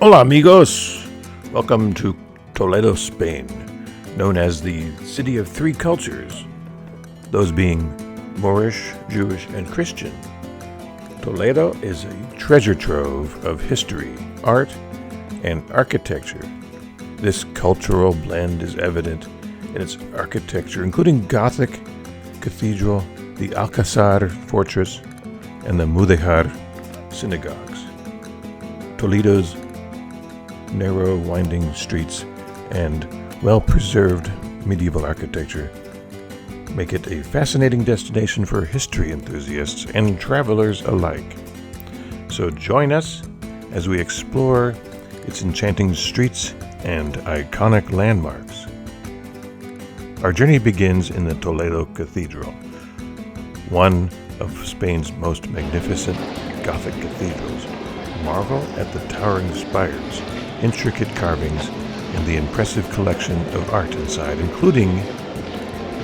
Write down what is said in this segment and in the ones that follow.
Hola amigos! Welcome to Toledo, Spain, known as the City of Three Cultures, those being Moorish, Jewish, and Christian. Toledo is a treasure trove of history, art, and architecture. This cultural blend is evident in its architecture, including Gothic Cathedral, the Alcázar fortress, and the Mudéjar synagogues. Toledo's narrow, winding streets and well-preserved medieval architecture make it a fascinating destination for history enthusiasts and travelers alike. So join us as we explore its enchanting streets and iconic landmarks. Our journey begins in the Toledo Cathedral, one of Spain's most magnificent Gothic cathedrals. Marvel at the towering spires, intricate carvings, and the impressive collection of art inside, including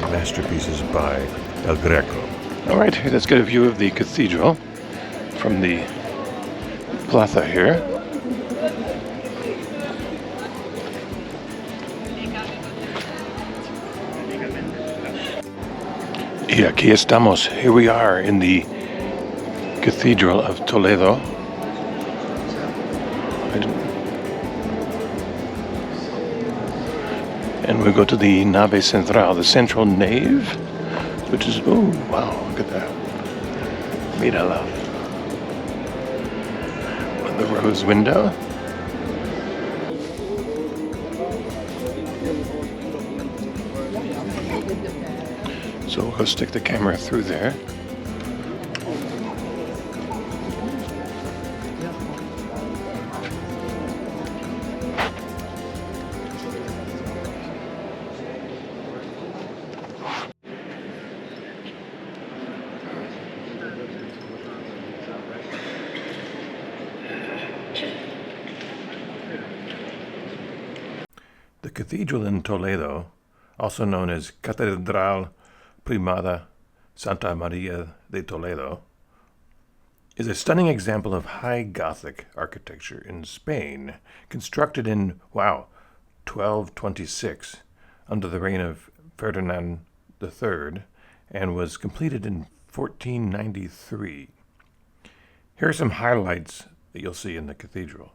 masterpieces by El Greco. All right, let's get a view of the cathedral from the plaza here. Y aquí estamos. Here we are in the Cathedral of Toledo. And we go to the nave central, the central nave, which is, oh, wow, look at that. Mírala. The rose window. So we'll go stick the camera through there. The cathedral in Toledo, also known as Catedral Primada Santa Maria de Toledo, is a stunning example of high Gothic architecture in Spain, constructed in, 1226 under the reign of Ferdinand III, and was completed in 1493. Here are some highlights that you'll see in the cathedral.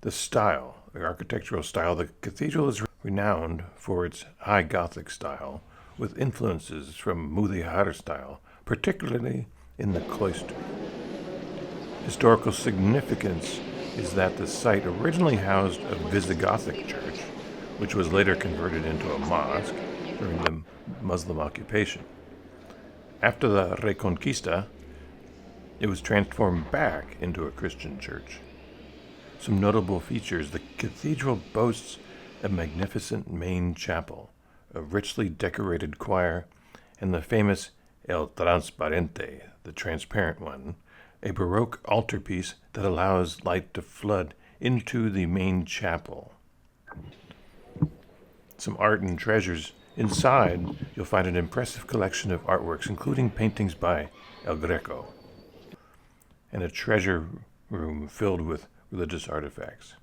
The style, the architectural style. The cathedral is renowned for its high Gothic style, with influences from Mudéjar style, particularly in the cloister. Historical significance is that the site originally housed a Visigothic church, which was later converted into a mosque during the Muslim occupation. After the Reconquista, it was transformed back into a Christian church. Some notable features: the cathedral boasts a magnificent main chapel, a richly decorated choir, and the famous El Transparente, the transparent one, a Baroque altarpiece that allows light to flood into the main chapel. Some art and treasures. Inside, you'll find an impressive collection of artworks, including paintings by El Greco, and a treasure room filled with religious artifacts.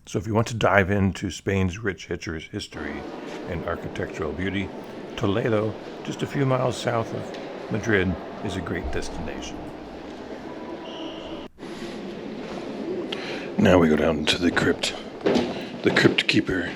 So if you want to dive into Spain's rich history and architectural beauty, Toledo, just a few miles south of Madrid, is a great destination. Now we go down to the crypt keeper.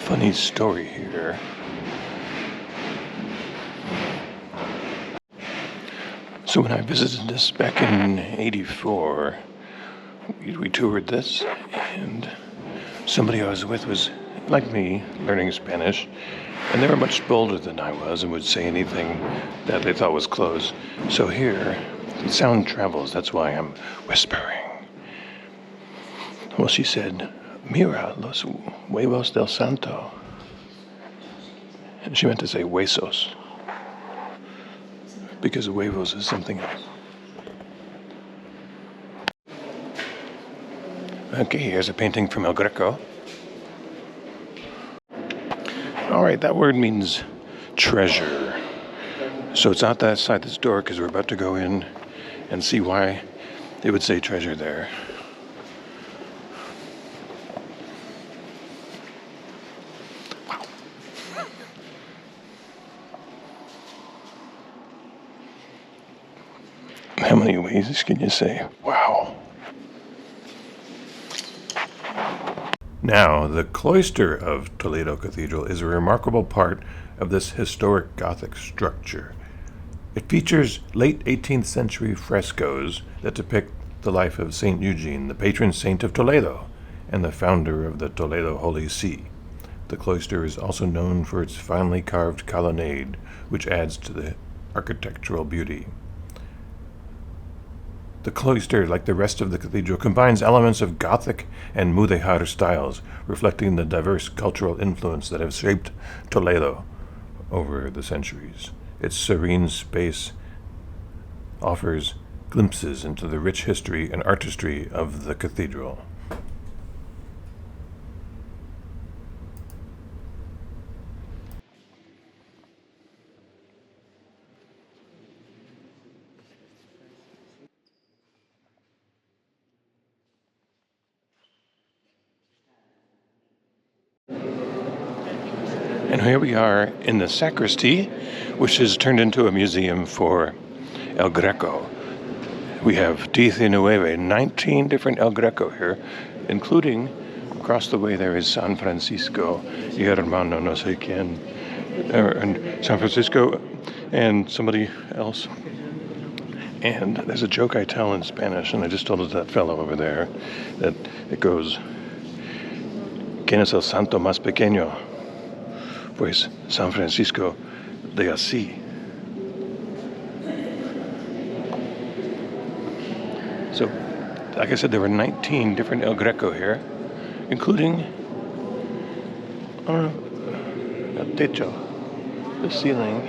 Funny story here. So when I visited this back in '84, we toured this, and somebody I was with was, like me, learning Spanish, and they were much bolder than I was and would say anything that they thought was close. So here, the sound travels, that's why I'm whispering. Well, she said, "Mira los huevos del Santo." And she meant to say huesos, because huevos is something else. Okay, here's a painting from El Greco. All right, that word means treasure. So it's outside this door because we're about to go in and see why they would say treasure there. Wow. How many ways can you say wow? Now, the Cloister of Toledo Cathedral is a remarkable part of this historic Gothic structure. It features late 18th century frescoes that depict the life of St. Eugene, the patron saint of Toledo, and the founder of the Toledo Holy See. The cloister is also known for its finely carved colonnade, which adds to the architectural beauty. The cloister, like the rest of the cathedral, combines elements of Gothic and Mudéjar styles, reflecting the diverse cultural influence that have shaped Toledo over the centuries. Its serene space offers glimpses into the rich history and artistry of the cathedral. And here we are in the Sacristy, which is turned into a museum for El Greco. We have 19 different El Greco here, including across the way there is San Francisco, y hermano no sé quién, and San Francisco and somebody else. And there's a joke I tell in Spanish, and I just told it to that fellow over there, that it goes, ¿Quién es el santo más pequeño? Pues San Francisco de Asi. So, like I said, there were 19 different El Greco here, including el techo, the ceiling.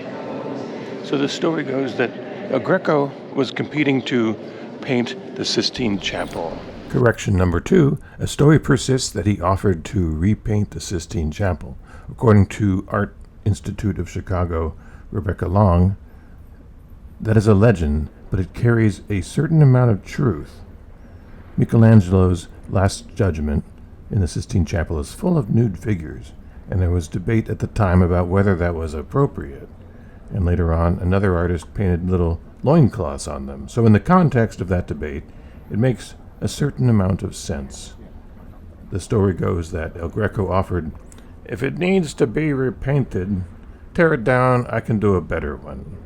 So the story goes that El Greco was competing to paint the Sistine Chapel. Correction number 2, a story persists that he offered to repaint the Sistine Chapel. According to Art Institute of Chicago, Rebecca Long, that is a legend, but it carries a certain amount of truth. Michelangelo's Last Judgment in the Sistine Chapel is full of nude figures, and there was debate at the time about whether that was appropriate. And later on, another artist painted little loincloths on them. So in the context of that debate, it makes a certain amount of sense. The story goes that El Greco offered, "If it needs to be repainted, tear it down, I can do a better one,"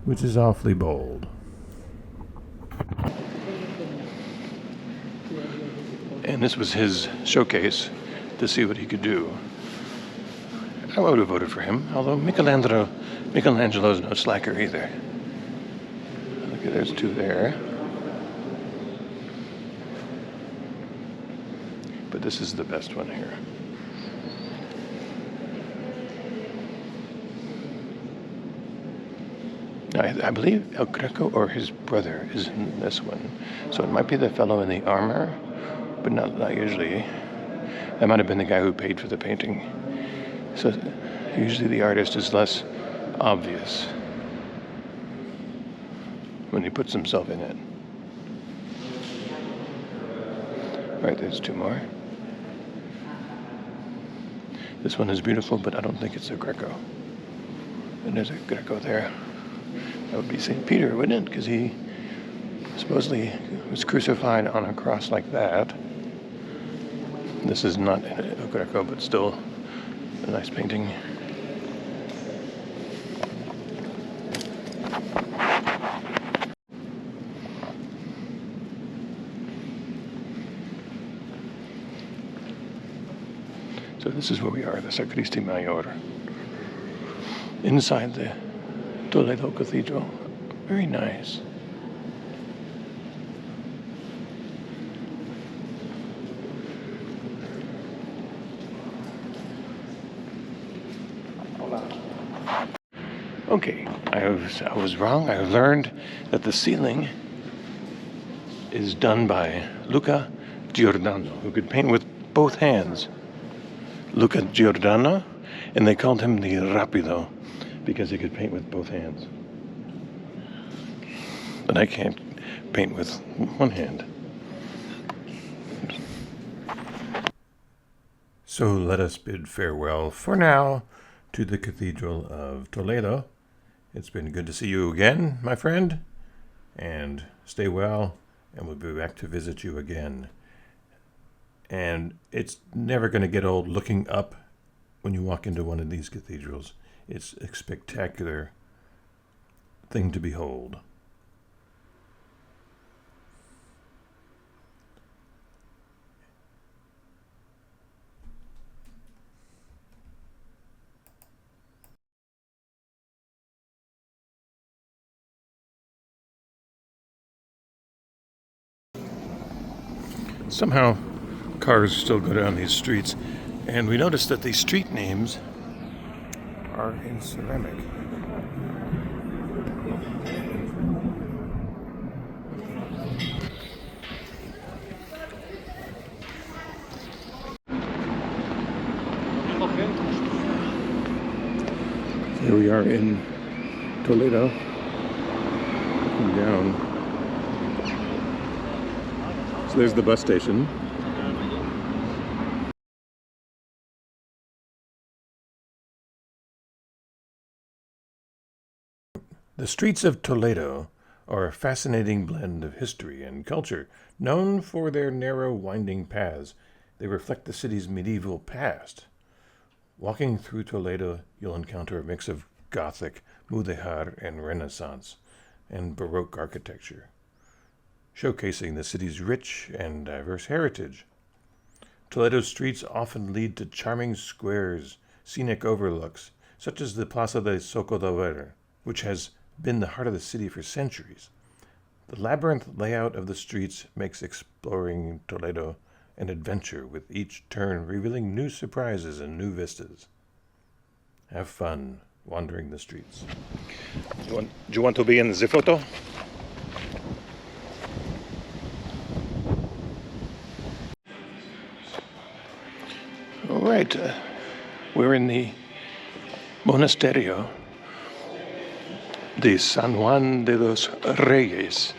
which is awfully bold. And this was his showcase to see what he could do. I would have voted for him, although Michelangelo's no slacker either. Okay, there's 2 there. But this is the best one here. I believe El Greco or his brother is in this one. So it might be the fellow in the armor, but not usually. That might have been the guy who paid for the painting. So usually the artist is less obvious when he puts himself in it. All right, there's 2 more. This one is beautiful, but I don't think it's a Greco. And there's a Greco there. That would be St. Peter, wouldn't it? Because he supposedly was crucified on a cross like that. This is not a Greco, but still a nice painting. So this is where we are, the Sacristy Mayor, inside the Toledo Cathedral. Very nice. Okay, I was wrong. I learned that the ceiling is done by Luca Giordano, who could paint with both hands. Luca Giordano, and they called him the Rapido because he could paint with both hands. But I can't paint with one hand. So let us bid farewell for now to the Cathedral of Toledo. It's been good to see you again, my friend, and stay well, and we'll be back to visit you again. And it's never going to get old looking up when you walk into one of these cathedrals. It's a spectacular thing to behold. Somehow, cars still go down these streets, and we notice that these street names are in ceramic. Here we are in Toledo, looking down. So there's the bus station. The streets of Toledo are a fascinating blend of history and culture. Known for their narrow, winding paths, they reflect the city's medieval past. Walking through Toledo, you'll encounter a mix of Gothic, Mudéjar, and Renaissance, and Baroque architecture, showcasing the city's rich and diverse heritage. Toledo's streets often lead to charming squares, scenic overlooks, such as the Plaza de Socorro, which has been the heart of the city for centuries. The labyrinth layout of the streets makes exploring Toledo an adventure, with each turn revealing new surprises and new vistas. Have fun wandering the streets. Do you want to be in the photo? All right, we're in the Monasterio de San Juan de los Reyes,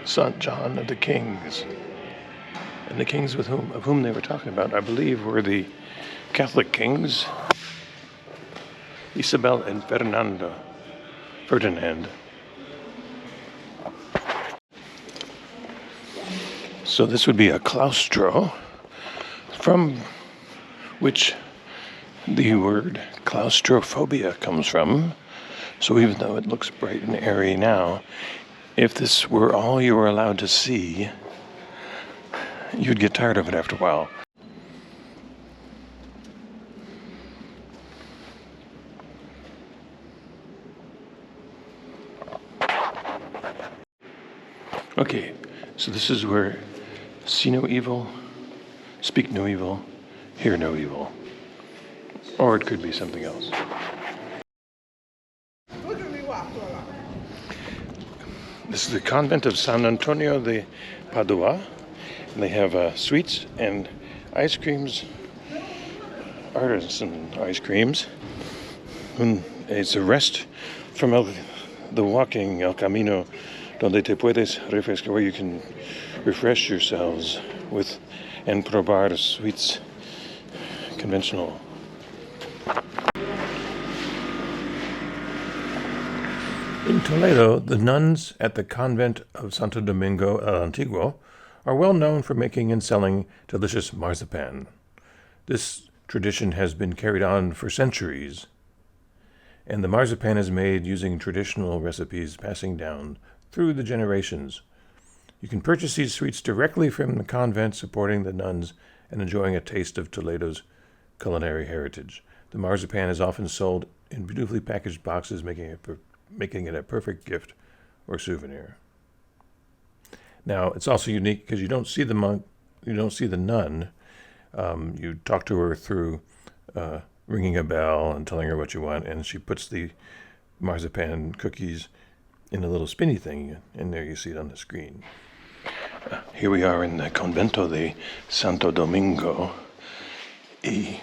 St. John of the Kings. And the kings of whom they were talking about, I believe, were the Catholic kings, Isabel and Ferdinand. So this would be a claustro, from which the word claustrophobia comes from. So even though it looks bright and airy now, if this were all you were allowed to see, you'd get tired of it after a while. Okay, so this is where see no evil, speak no evil, hear no evil. Or it could be something else. This is the Convent of San Antonio de Padua. And they have sweets and ice creams, artisan ice creams. And it's a rest from the walking El Camino, donde te puedes refrescar, where you can refresh yourselves with and probar sweets, conventional. In Toledo, the nuns at the Convent of Santo Domingo Antiguo are well known for making and selling delicious marzipan. This tradition has been carried on for centuries, and the marzipan is made using traditional recipes passing down through the generations. You can purchase these sweets directly from the convent, supporting the nuns and enjoying a taste of Toledo's culinary heritage. The marzipan is often sold in beautifully packaged boxes, making it a perfect gift or souvenir. Now, it's also unique because you don't see the monk, you don't see the nun. You talk to her through ringing a bell and telling her what you want, and she puts the marzipan cookies in a little spinny thing, and there you see it on the screen. Here we are in the Convento de Santo Domingo. You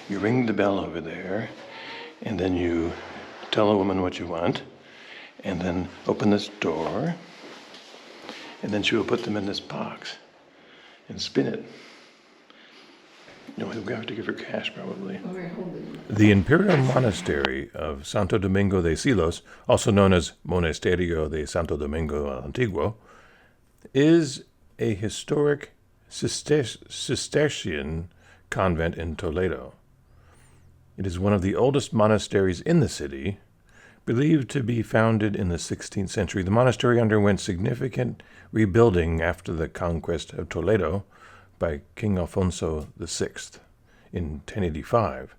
ring the bell over there, and then you tell a woman what you want, and then open this door, and then she will put them in this box and spin it. No, we have to give her cash, probably. The Imperial Monastery of Santo Domingo de Silos, also known as Monasterio de Santo Domingo Antiguo, is a historic Cistercian convent in Toledo. It is one of the oldest monasteries in the city, believed to be founded in the 16th century. The monastery underwent significant rebuilding after the conquest of Toledo by King Alfonso VI in 1085.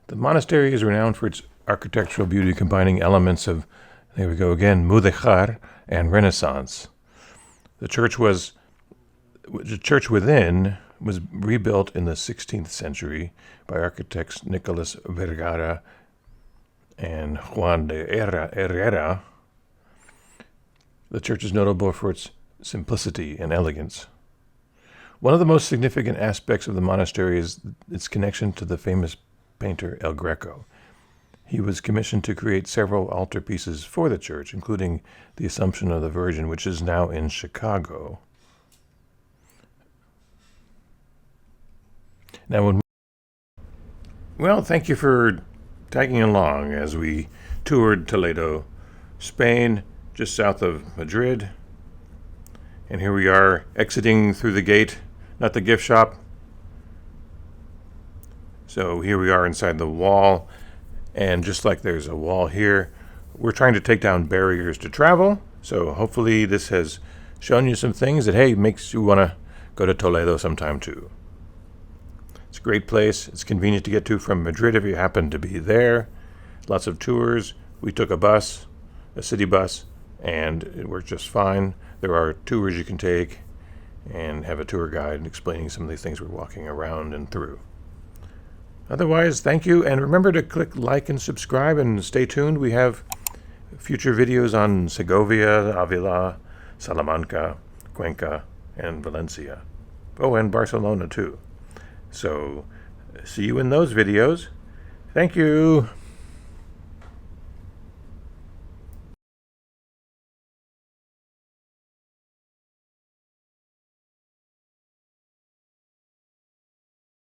The monastery is renowned for its architectural beauty, combining elements of, there we go again, Mudéjar and Renaissance. The church within was rebuilt in the 16th century by architects Nicolas Vergara and Juan de Herrera. The church is notable for its simplicity and elegance. One of the most significant aspects of the monastery is its connection to the famous painter El Greco. He was commissioned to create several altarpieces for the church, including the Assumption of the Virgin, which is now in Chicago. Now, thank you for tagging along as we toured Toledo, Spain, just south of Madrid. And here we are exiting through the gate, not the gift shop. So here we are inside the wall, and just like there's a wall here, we're trying to take down barriers to travel. So hopefully this has shown you some things that, hey, makes you want to go to Toledo sometime too. It's a great place. It's convenient to get to from Madrid if you happen to be there. Lots of tours. We took a bus, a city bus, and it worked just fine. There are tours you can take and have a tour guide explaining some of these things we're walking around and through. Otherwise, thank you, and remember to click like and subscribe, and stay tuned. We have future videos on Segovia, Avila, Salamanca, Cuenca, and Valencia. Oh, and Barcelona too. So, see you in those videos. Thank you.